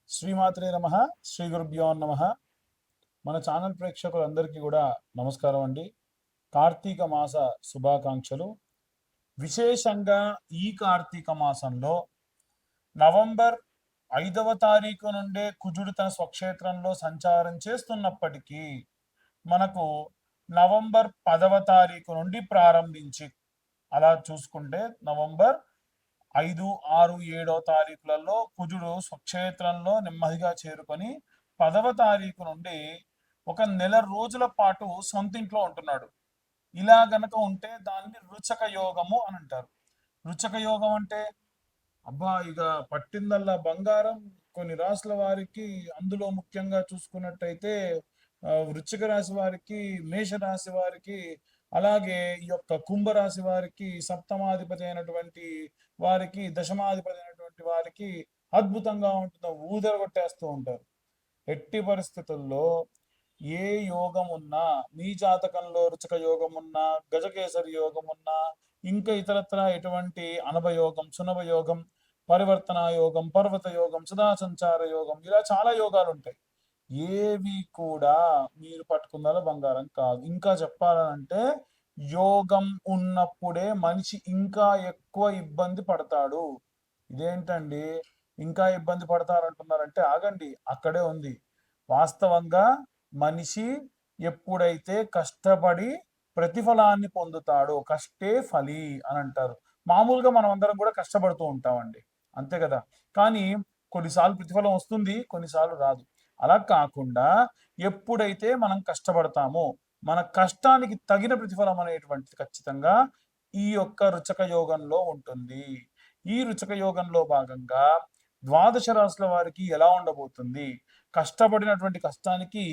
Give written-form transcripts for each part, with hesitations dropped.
శ్రీమాత్రే నమ. శ్రీ గురుభ్యో నమ. మన ఛానల్ ప్రేక్షకులందరికీ కూడా నమస్కారం అండి. కార్తీక మాస శుభాకాంక్షలు. విశేషంగా ఈ కార్తీక మాసంలో నవంబర్ 5వ తారీఖు నుండే కుజుడు తన స్వక్షేత్రంలో సంచారం చేస్తున్నప్పటికీ మనకు నవంబర్ 10వ తారీఖు నుండి ప్రారంభించి అలా చూసుకుంటే నవంబర్ 5, 6, 7వ తారీఖులలో కుజుడు స్వక్షేత్రంలో నెమ్మదిగా చేరుకొని 10వ తారీఖు నుండి ఒక నెల రోజుల పాటు సొంతింట్లో ఉంటున్నాడు. ఇలా గనక ఉంటే దాన్ని రుచక యోగము అని అంటారు. రుచక యోగం అంటే అబ్బా ఇక పట్టిందల్లా బంగారం. కొన్ని రాశుల వారికి అందులో ముఖ్యంగా చూసుకున్నట్టయితే వృశ్చిక రాశి వారికి, మేషరాశి వారికి, అలాగే ఈ యొక్క కుంభరాశి వారికి, సప్తమాధిపతి అయినటువంటి వారికి, దశమాధిపతి అయినటువంటి వారికి అద్భుతంగా ఉంటుందో ఊదరగొట్టేస్తూ ఉంటారు. ఎట్టి పరిస్థితుల్లో ఏ యోగం ఉన్నా, మీ జాతకంలో రుచక యోగం ఉన్నా, గజకేసరి యోగం ఉన్నా, ఇంకా ఇతరత్ర ఎటువంటి అనభయోగం, సునభయోగం, పరివర్తన యోగం, పర్వత యోగం, సదా సంచార యోగం, ఇలా చాలా యోగాలు ఉంటాయి. ఏవి కూడా మీరు పట్టుకున్నారో బంగారం కాదు. ఇంకా చెప్పాలంటే యోగం ఉన్నప్పుడే మనిషి ఇంకా ఎక్కువ ఇబ్బంది పడతాడు. ఇదేంటండి ఇంకా ఇబ్బంది పడతారంటున్నారంటే ఆగండి, అక్కడే ఉంది. వాస్తవంగా మనిషి ఎప్పుడైతే కష్టపడి ప్రతిఫలాన్ని పొందుతాడో, కష్టే ఫలి అని అంటారు. మామూలుగా మనం అందరం కూడా కష్టపడుతూ ఉంటామండి, అంతే కదా. కానీ కొన్నిసార్లు ప్రతిఫలం వస్తుంది, కొన్నిసార్లు రాదు. అలా కాకుండా ఎప్పుడైతే మనం కష్టపడతామో మన కష్టానికి తగిన ప్రతిఫలం అనేటువంటిది ఖచ్చితంగా ఈ యొక్క రుచక యోగంలో ఉంటుంది. ఈ రుచక యోగంలో భాగంగా ద్వాదశ రాశుల వారికి ఎలా ఉండబోతుంది, కష్టపడినటువంటి కష్టానికి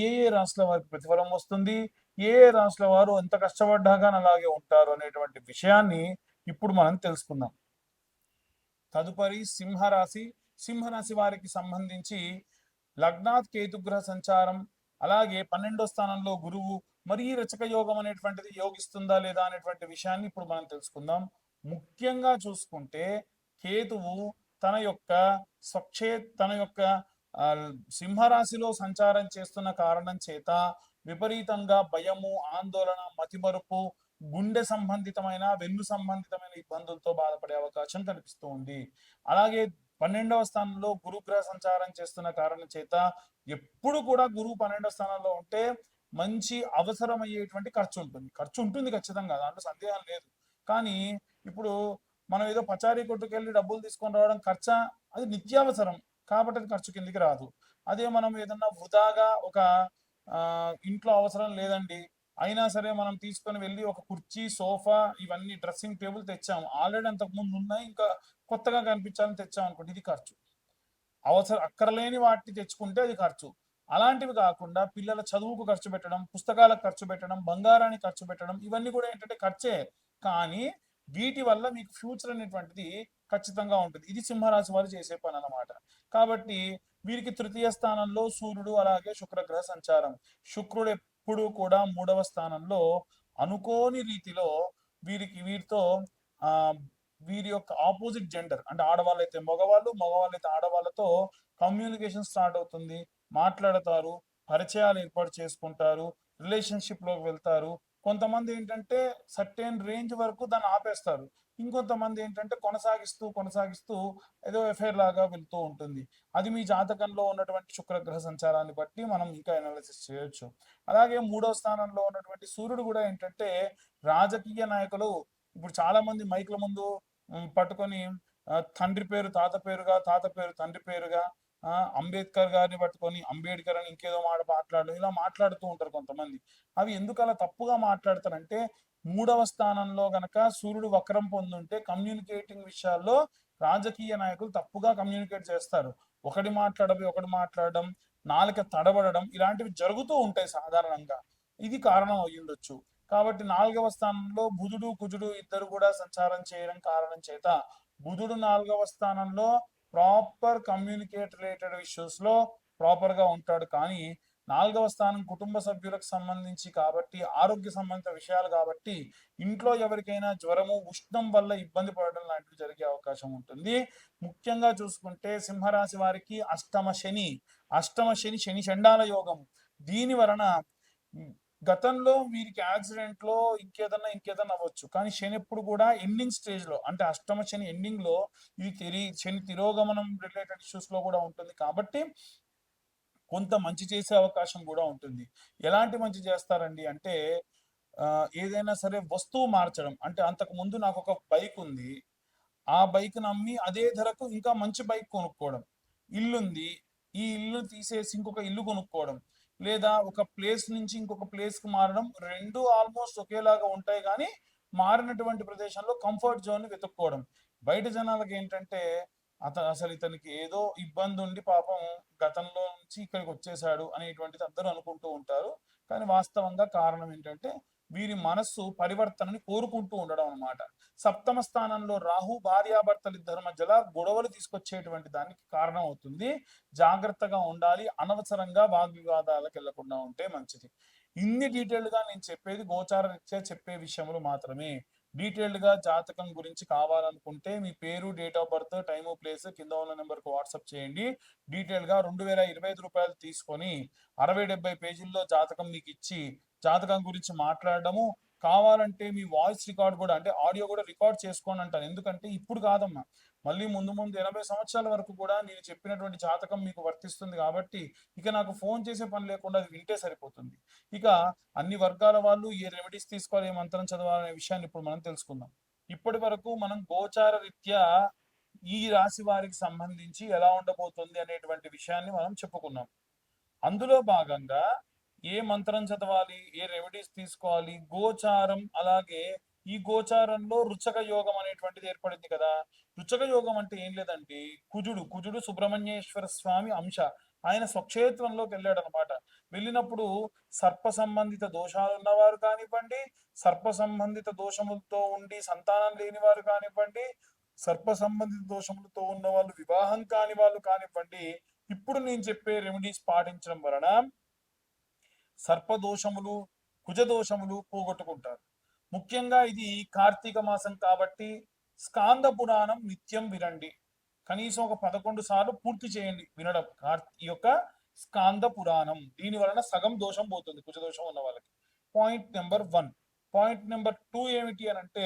ఏ ఏ రాశుల వారికి ప్రతిఫలం వస్తుంది, ఏ ఏ రాశుల వారు ఎంత కష్టపడ్డాగా అలాగే ఉంటారు అనేటువంటి విషయాన్ని ఇప్పుడు మనం తెలుసుకుందాం. తదుపరి సింహరాశి. సింహరాశి వారికి సంబంధించి లగ్నాత్ కేతుగ్రహ సంచారం, అలాగే 12వ స్థానంలో గురువు. మరి ఈ రచక యోగం అనేటువంటిది యోగిస్తుందా లేదా అనేటువంటి విషయాన్ని ఇప్పుడు మనం తెలుసుకుందాం. ముఖ్యంగా చూసుకుంటే కేతువు తన యొక్క తన యొక్క సింహరాశిలో సంచారం చేస్తున్న కారణం చేత విపరీతంగా భయము, ఆందోళన, మతిమరుపు, గుండె సంబంధితమైన, వెన్ను సంబంధితమైన ఇబ్బందులతో బాధపడే అవకాశం కనిపిస్తూ ఉంది. అలాగే 12వ స్థానంలో గురుగ్రహ సంచారం చేస్తున్న కారణం చేత ఎప్పుడు కూడా గురువు 12వ స్థానంలో ఉంటే మంచి అవసరమయ్యేటువంటి ఖర్చు ఉంటుంది. ఖర్చు ఉంటుంది ఖచ్చితంగా, దాంట్లో సందేహం లేదు. కానీ ఇప్పుడు మనం ఏదో పచారీ కొట్టుకెళ్ళి డబ్బులు తీసుకొని రావడం ఖర్చా? అది నిత్యావసరం కాబట్టి అది ఖర్చు కిందికి రాదు. అదే మనం ఏదన్నా వృధాగా ఒక ఇంట్లో అవసరం లేదండి, అయినా సరే మనం తీసుకొని వెళ్ళి ఒక కుర్చీ, సోఫా, ఇవన్నీ డ్రెస్సింగ్ టేబుల్ తెచ్చాము, ఆల్రెడీ అంతకు ముందు ఉన్నాయి, ఇంకా కొత్తగా కనిపించాలని తెచ్చాం అనుకోండి, ఇది ఖర్చు. అవసరం అక్కర్లేని వాటిని తెచ్చుకుంటే అది ఖర్చు. అలాంటివి కాకుండా పిల్లల చదువుకు ఖర్చు పెట్టడం, పుస్తకాలకు ఖర్చు పెట్టడం, బంగారానికి ఖర్చు పెట్టడం, ఇవన్నీ కూడా ఏంటంటే ఖర్చే. కానీ వీటి వల్ల మీకు ఫ్యూచర్ అనేటువంటిది ఖచ్చితంగా ఉంటుంది. ఇది సింహరాశి వారు చేసే పని అన్నమాట. కాబట్టి వీరికి తృతీయ స్థానంలో సూర్యుడు, అలాగే శుక్రగ్రహ సంచారం. శుక్రుడు ఎప్పుడు కూడా 3వ స్థానంలో అనుకోని రీతిలో వీరితో ఆ వీరి యొక్క ఆపోజిట్ జెండర్ అంటే ఆడవాళ్ళైతే మగవాళ్ళు, మగవాళ్ళైతే ఆడవాళ్ళతో కమ్యూనికేషన్ స్టార్ట్ అవుతుంది. మాట్లాడతారు, పరిచయాలు ఏర్పాటు చేసుకుంటారు, రిలేషన్షిప్ లోకి వెళ్తారు. కొంతమంది ఏంటంటే సర్టెన్ రేంజ్ వరకు దాన్ని ఆపేస్తారు. ఇంకొంతమంది ఏంటంటే కొనసాగిస్తూ కొనసాగిస్తూ ఏదో ఎఫైర్ లాగా వెళ్తూ ఉంటుంది. అది మీ జాతకంలో ఉన్నటువంటి శుక్రగ్రహ సంచారాన్ని బట్టి మనం ఇంకా అనాలిసిస్ చేయొచ్చు. అలాగే 3వ స్థానంలో ఉన్నటువంటి సూర్యుడు కూడా ఏంటంటే రాజకీయ నాయకులు ఇప్పుడు చాలా మంది మైకుల ముందు పట్టుకొని తండ్రి పేరు తాత పేరుగా, తాత పేరు తండ్రి పేరుగా, అంబేద్కర్ గారిని పట్టుకొని అంబేద్కర్ అని ఇంకేదో మాట మాట్లాడడం, ఇలా మాట్లాడుతూ ఉంటారు కొంతమంది. అవి ఎందుకు అలా తప్పుగా మాట్లాడతారంటే 3వ స్థానంలో గనక సూర్యుడు వక్రం పొందుంటే కమ్యూనికేటింగ్ విషయాల్లో రాజకీయ నాయకులు తప్పుగా కమ్యూనికేట్ చేస్తారు. ఒకటి మాట్లాడడం, నాలుక తడబడడం, ఇలాంటివి జరుగుతూ ఉంటాయి సాధారణంగా. ఇది కారణం అయి ఉండొచ్చు. కాబట్టి 4వ స్థానంలో బుధుడు, కుజుడు ఇద్దరు కూడా సంచారం చేయడం కారణం చేత బుధుడు 4వ స్థానంలో ప్రాపర్ కమ్యూనికేట్ రిలేటెడ్ ఇష్యూస్ లో ప్రాపర్ గా ఉంటాడు. కానీ 4వ స్థానం కుటుంబ సభ్యులకు సంబంధించి కాబట్టి, ఆరోగ్య సంబంధిత విషయాలు కాబట్టి, ఇంట్లో ఎవరికైనా జ్వరము, ఉష్ణం వల్ల ఇబ్బంది పడడం లాంటివి జరిగే అవకాశం ఉంటుంది. ముఖ్యంగా చూసుకుంటే సింహరాశి వారికి అష్టమ శని, శని చండాల యోగం. దీని వలన గతంలో వీరికి యాక్సిడెంట్లో ఇంకేదన్నా అవ్వచ్చు. కానీ శని ఎప్పుడు కూడా ఎండింగ్ స్టేజ్‌లో, అంటే అష్టమ శని ఎండింగ్‌లో ఇది శని తిరోగమనం రిలేటెడ్ ఇష్యూస్‌లో కూడా ఉంటుంది కాబట్టి కొంత మంచి చేసే అవకాశం కూడా ఉంటుంది. ఎలాంటి మంచి చేస్తారండి అంటే ఏదైనా సరే వస్తువు మార్చడం. అంటే అంతకుముందు నాకొక బైక్ ఉంది. ఆ బైక్‌ని అమ్మి అదే ధరకు ఇంకా మంచి బైక్ కొనుక్కోవడం. ఇల్లుంది. ఈ ఇల్లు తీసేసి ఇంకొక ఇల్లు కొనుక్కోవడం. లేదా ఒక ప్లేస్ నుంచి ఇంకొక ప్లేస్‌కి మారడం. 2 ఆల్మోస్ట్ ఒకేలాగా ఉంటాయి గానీ, మారినటువంటి ప్రదేశంలో కంఫర్ట్ జోన్‌ని వెతుక్కోవడం. బయట జనాలకేంటంటే అసలు ఇతనికి ఏదో ఇబ్బందుండి పాపం గతంలో నుంచి ఇక్కడికొచ్చేసాడు అనేటువంటిది అందరూ అనుకుంటూ ఉంటారు. కానీ వాస్తవంగా కారణం ఏంటంటే, వీరి మనస్సు పరివర్తనని కోరుకుంటూ ఉండడం అన్నమాట. సప్తమ స్థానంలో రాహు భార్యాభర్తలిద్దరి మధ్యలో గొడవలు తీసుకొచ్చేటువంటి దానికి కారణం అవుతుంది. జాగ్రత్తగా ఉండాలి. అనవసరంగా వాగ్వివాదాలకు వెళ్లకుండా ఉంటే మంచిది. ఇన్ని డీటెయిల్డ్‌గా నేను చెప్పేది గోచార రీత్యా చెప్పే విషయములు మాత్రమే. డీటెయిల్డ్‌గా జాతకం గురించి కావాలనుకుంటే మీ పేరు, date of birth, time, place కింద ఉన్న నంబర్‌కి వాట్సాప్ చేయండి. డీటెయిల్‌గా రూ. 2025 తీసుకొని 60, 70 పేజీల్లో జాతకం మీకిచ్చి, జాతకం గురించి మాట్లాడడము, కావాలంటే మీ వాయిస్ రికార్డ్ కూడా, అంటే ఆడియో కూడా రికార్డ్ చేసుకోండి అంటాను. ఎందుకంటే ఇప్పుడు కాదమ్మా, మళ్ళీ ముందు ముందు 80 సంవత్సరాల వరకు కూడా నేను చెప్పినటువంటి జాతకం మీకు వర్తిస్తుంది కాబట్టి ఇక నాకు ఫోన్ చేసే పని లేకుండా అది వింటే సరిపోతుంది. ఇక అన్ని వర్గాల వాళ్ళు ఏ రెమెడీస్ తీసుకోవాలి, ఏ మంత్రం చదవాలనే విషయాన్ని ఇప్పుడు మనం తెలుసుకుందాం. ఇప్పటి వరకు మనం గోచార రీత్యా ఈ రాశి వారికి సంబంధించి ఎలా ఉండబోతుంది అనేటువంటి విషయాన్ని మనం చెప్పుకున్నాం. అందులో భాగంగా ఏ మంత్రం చదవాలి, ఏ రెమెడీస్ తీసుకోవాలి, గోచారం, అలాగే ఈ గోచారంలో రుచక యోగం అనేటువంటిది ఏర్పడింది కదా. రుచక యోగం అంటే ఏం లేదండి, కుజుడు సుబ్రహ్మణ్యేశ్వర స్వామి అంశ. ఆయన స్వక్షేత్రంలోకి వెళ్ళాడు అనమాట. వెళ్ళినప్పుడు సర్ప సంబంధిత దోషాలు ఉన్నవారు కానివ్వండి, సర్ప సంబంధిత దోషములతో ఉండి సంతానం లేని వారు కానివ్వండి, సర్ప సంబంధిత దోషములతో ఉన్న వాళ్ళు, వివాహం కాని వాళ్ళు కానివ్వండి, ఇప్పుడు నేను చెప్పే రెమెడీస్ పాటించడం వలన సర్పదోషములు, కుజదోషములు పోగొట్టుకుంటారు. ముఖ్యంగా ఇది కార్తీక మాసం కాబట్టి స్కాంద పురాణం నిత్యం వినండి. కనీసం ఒక 11 సార్లు పూర్తి చేయండి వినడం ఈ యొక్క స్కాంద పురాణం. దీని వలన సగం దోషం పోతుంది కుజదోషం ఉన్న వాళ్ళకి. Point number 1. పాయింట్ నెంబర్ 2 ఏమిటి అని అంటే,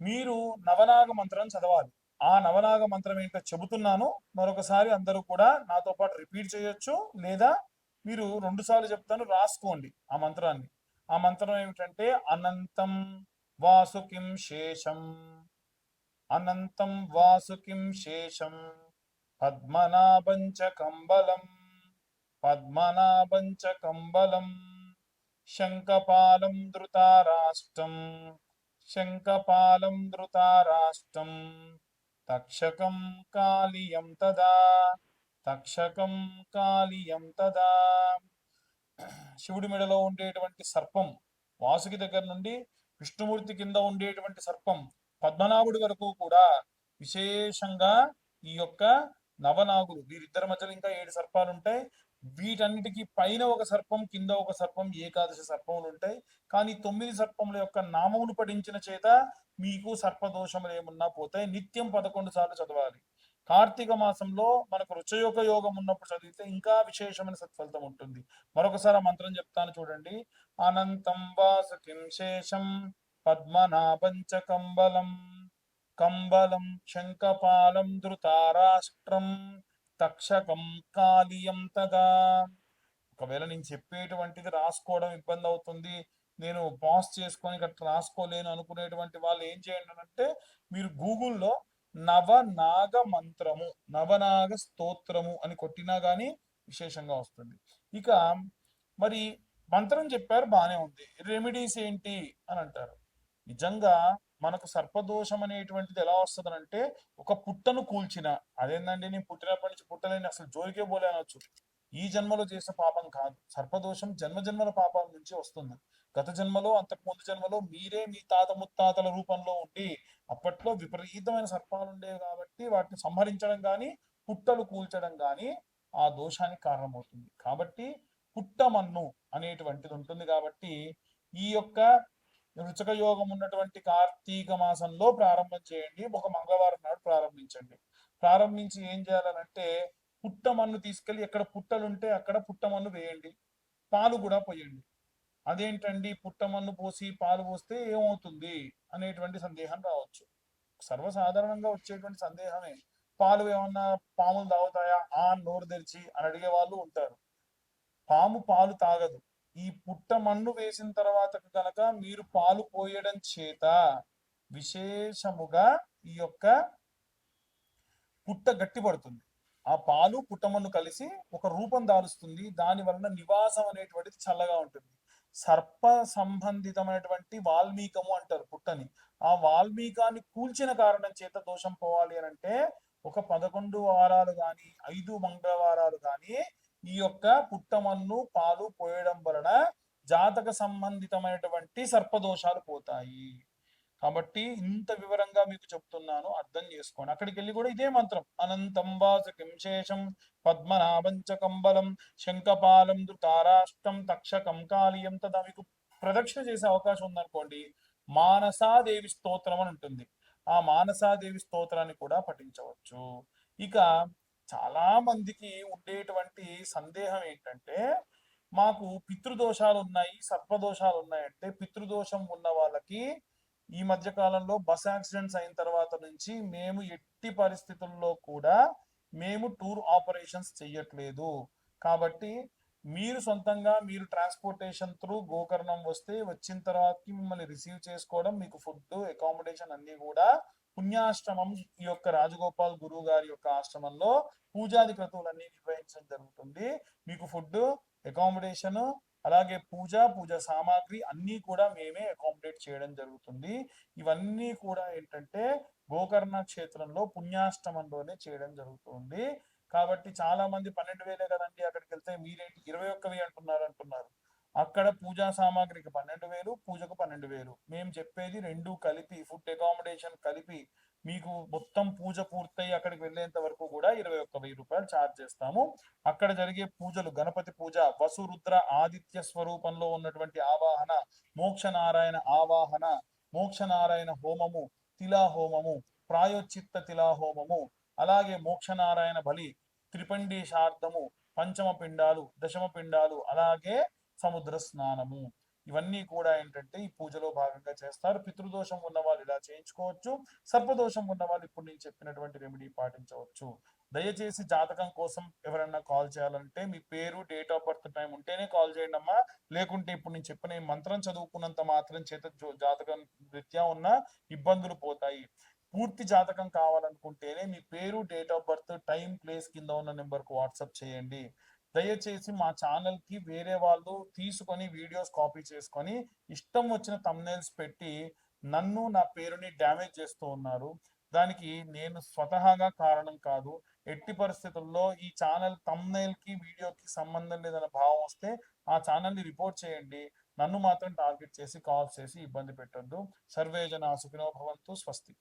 మీరు నవనాగ మంత్రం చదవాలి. ఆ నవనాగ మంత్రం ఏంటో చెబుతున్నాను, మరొకసారి అందరూ కూడా నాతో పాటు రిపీట్ చేయొచ్చు, లేదా మీరు 2 సార్లు చెప్తాను, రాసుకోండి ఆ మంత్రాన్ని. ఆ మంత్రం ఏమిటంటే, అనంతం వాసుకిం శేషం, అనంతం వాసుకిం శేషం, పద్మనాభంచ కంబలం, పద్మనాభంచ కంబలం, శంఖపాలం ధృతారాష్ట్రం, శంఖపాలం ధృతారాష్ట్రం, తక్షకం కాళియం తదా, తక్షకం కాళియం తదా. శివుడి మెడలో ఉండేటువంటి సర్పం, వాసుకి దగ్గర నుండి విష్ణుమూర్తి కింద ఉండేటువంటి సర్పం, పద్మనాభుడి వరకు కూడా విశేషంగా ఈ యొక్క నవనాగులు, వీరిద్దరి మధ్యలో ఇంకా 7 సర్పాలు ఉంటాయి. వీటన్నిటికీ పైన ఒక సర్పం, కింద ఒక సర్పం, ఏకాదశి సర్పములు ఉంటాయి. కానీ 9 సర్పముల యొక్క నామములు పఠించిన చేత మీకు సర్పదోషములు ఏమున్నా పోతాయి. నిత్యం 11 సార్లు చదవాలి. కార్తీక మాసంలో మనకు రుచయోగ యోగం ఉన్నప్పుడు చదివితే ఇంకా విశేషమైన సత్ఫలితం ఉంటుంది. మరొకసారి ఆ మంత్రం చెప్తాను చూడండి. అనంతం వాసుకిం శేషం, పద్మనాభంచ కంబలం, కంబలం శంఖపాలం ధృతారాష్ట్రం, తక్షకం కాళియం తదా. ఒకవేళ నేను చెప్పేటువంటిది రాసుకోవడం ఇబ్బంది అవుతుంది, నేను పాజ్ చేసుకొని గట్రా రాసుకోలేను అనుకునేటువంటి వాళ్ళు ఏం చేయండి అంటే, మీరు గూగుల్లో నవనాగ మంత్రము, నవనాగ స్తోత్రము అని కొట్టినా కానీ విశేషంగా వస్తుంది. ఇక మరి మంత్రం చెప్పారు, బానే ఉంది, రెమెడీస్ ఏంటి అని అంటారు. నిజంగా మనకు సర్పదోషం అనేటువంటిది ఎలా వస్తుందనంటే, ఒక పుట్టను కూల్చిన, అదేందండి నేను పుట్టినప్పటి నుంచి పుట్టలేని, అసలు జోలికే పోలే అనొచ్చు. ఈ జన్మలో చేసిన పాపం కాదు, సర్పదోషం జన్మ జన్మల పాపాల నుంచి వస్తుంది. గత జన్మలో, అంతకు ముందు జన్మలో మీరే మీ తాత ముత్తాతల రూపంలో ఉండి, అప్పట్లో విపరీతమైన సర్పాలు ఉండేవి కాబట్టి వాటిని సంహరించడం కానీ, పుట్టలు కూల్చడం కానీ ఆ దోషానికి కారణమవుతుంది. కాబట్టి పుట్టమన్ను అనేటువంటిది ఉంటుంది. కాబట్టి ఈ యొక్క వృచక యోగం ఉన్నటువంటి కార్తీక మాసంలో ప్రారంభం చేయండి. ఒక మంగళవారం నాడు ప్రారంభించండి. ప్రారంభించి ఏం చేయాలనంటే పుట్టమన్ను తీసుకెళ్ళి ఎక్కడ పుట్టలుంటే అక్కడ పుట్టమన్ను వేయండి. పాలు కూడా పోయండి. అదేంటండి పుట్టమన్ను పోసి పాలు పోస్తే ఏమవుతుంది అనేటువంటి సందేహం రావచ్చు. సర్వసాధారణంగా వచ్చేటువంటి సందేహమే. పాలు ఏమన్నా పాములు తాగుతాయా నోరు తెరిచి అని అడిగే వాళ్ళు ఉంటారు. పాము పాలు తాగదు. ఈ పుట్టమన్ను వేసిన తర్వాత కనుక మీరు పాలు పోయడం చేత విశేషముగా ఈ యొక్క పుట్ట గట్టిపడుతుంది. ఆ పాలు పుట్టమన్ను కలిసి ఒక రూపం దాలుస్తుంది. దాని వలన నివాసం అనేటువంటిది చల్లగా ఉంటుంది. సర్ప సంబంధితమైనటువంటి వాల్మీకము అంటారు పుట్టని. ఆ వాల్మీకాన్ని కూల్చిన కారణం చేత దోషం పోవాలి అని అంటే ఒక 11 వారాలు కానీ 5 మంగళవారాలు కానీ ఈ యొక్క పుట్టమన్ను పాలు పోయడం వలన జాతక సంబంధితమైనటువంటి సర్పదోషాలు పోతాయి. కాబట్టి ఇంత వివరంగా మీకు చెప్తున్నాను, అర్థం చేసుకోండి. అక్కడికి వెళ్ళి కూడా ఇదే మంత్రం అనంతం వాసుకిం శేషం పద్మనాభంచ కంబలం శంఖపాలం తారాష్టం తక్షకం కాళీయం తదా మీకు ప్రదక్షిణ చేసే అవకాశం ఉందనుకోండి, మానసాదేవి స్తోత్రం అని ఉంటుంది. ఆ మానసాదేవి స్తోత్రాన్ని కూడా పఠించవచ్చు. ఇక చాలా మందికి ఉండేటువంటి సందేహం ఏంటంటే మాకు పితృదోషాలు ఉన్నాయి, సర్పదోషాలు ఉన్నాయంటే పితృదోషం ఉన్న వాళ్ళకి ఈ మధ్య కాలంలో బస్ యాక్సిడెంట్స్ అయిన తర్వాత నుంచి మేము ఎట్టి పరిస్థితుల్లో కూడా మేము టూర్ ఆపరేషన్స్ చెయ్యట్లేదు. కాబట్టి మీరు సొంతంగా మీరు ట్రాన్స్పోర్టేషన్ త్రూ గోకర్ణం వస్తే వచ్చిన తర్వాతకి మిమ్మల్ని రిసీవ్ చేసుకోవడం, మీకు ఫుడ్ అకామిడేషన్ అన్ని కూడా పుణ్యాశ్రమం ఈ యొక్క రాజగోపాల్ గురువు గారి యొక్క ఆశ్రమంలో పూజాది క్రతువులన్నీ నిర్వహించడం జరుగుతుంది. మీకు ఫుడ్, అకామిడేషన్, అలాగే పూజ సామాగ్రి అన్నీ కూడా మేమే అకామిడేట్ చేయడం జరుగుతుంది. ఇవన్నీ కూడా ఏంటంటే గోకర్ణ క్షేత్రంలో పుణ్యాష్టమంలోనే చేయడం జరుగుతుంది. కాబట్టి చాలా మంది 12,000 కదండి అక్కడికి వెళ్తే మీరేంటి 21,000 అంటున్నారు. అక్కడ పూజా సామాగ్రికి 12,000, పూజకు 12,000. మేము చెప్పేది రెండు కలిపి ఫుడ్ అకామిడేషన్ కలిపి మీకు మొత్తం పూజ పూర్తయి అక్కడికి వెళ్ళేంత వరకు కూడా 21,000 రూపాయలు ఛార్జ్ చేస్తాము. అక్కడ జరిగే పూజలు గణపతి పూజ, వసురుద్ర ఆదిత్య స్వరూపంలో ఉన్నటువంటి ఆవాహన, మోక్షనారాయణ ఆవాహన, మోక్షనారాయణ హోమము, తిలా హోమము, ప్రాయోచిత్త తిలా హోమము, అలాగే మోక్షనారాయణ బలి, త్రిపండి శార్దము, పంచమ పిండాలు, దశమ పిండాలు, అలాగే సముద్ర స్నానము, ఇవన్నీ కూడా ఏంటంటే ఈ పూజలో భాగంగా చేస్తారు. పితృదోషం ఉన్న వాళ్ళు ఇలా చేయించుకోవచ్చు. సర్పదోషం ఉన్న వాళ్ళు ఇప్పుడు నేను చెప్పినటువంటి రెమెడీ పాటించవచ్చు. దయచేసి జాతకం కోసం ఎవరైనా కాల్ చేయాలంటే మీ పేరు, డేట్ ఆఫ్ బర్త్, టైం ఉంటేనే కాల్ చేయండి అమ్మా. లేకుంటే ఇప్పుడు నేను చెప్పిన మంత్రం చదువుకున్నంత మాత్రం చేత జాతకం రీత్యా ఉన్న ఇబ్బందులు పోతాయి. పూర్తి జాతకం కావాలనుకుంటేనే మీ పేరు, date of birth, time, place కింద ఉన్న నెంబర్కు వాట్సాప్ చేయండి. దయచేసి మా ఛానల్ కి వేరే వాళ్ళు తీసుకొని వీడియోస్ కాపీ చేసుకొని ఇష్టం వచ్చిన థంబ్నెయిల్స్ పెట్టి నన్ను, నా పేరుని డ్యామేజ్ చేస్తూ ఉన్నారు. దానికి నేను స్వతహాగా కారణం కాదు. ఎట్టి పరిస్థితుల్లో ఈ ఛానల్ థంబ్నెయిల్ కి వీడియోకి సంబంధం లేదన్న భావం వస్తే ఆ ఛానల్ ని రిపోర్ట్ చేయండి. నన్ను మాత్రం టార్గెట్ చేసి కాల్ చేసి ఇబ్బంది పెట్టొద్దు. సర్వే జనా సుఖినో భవంతు. స్వస్తి.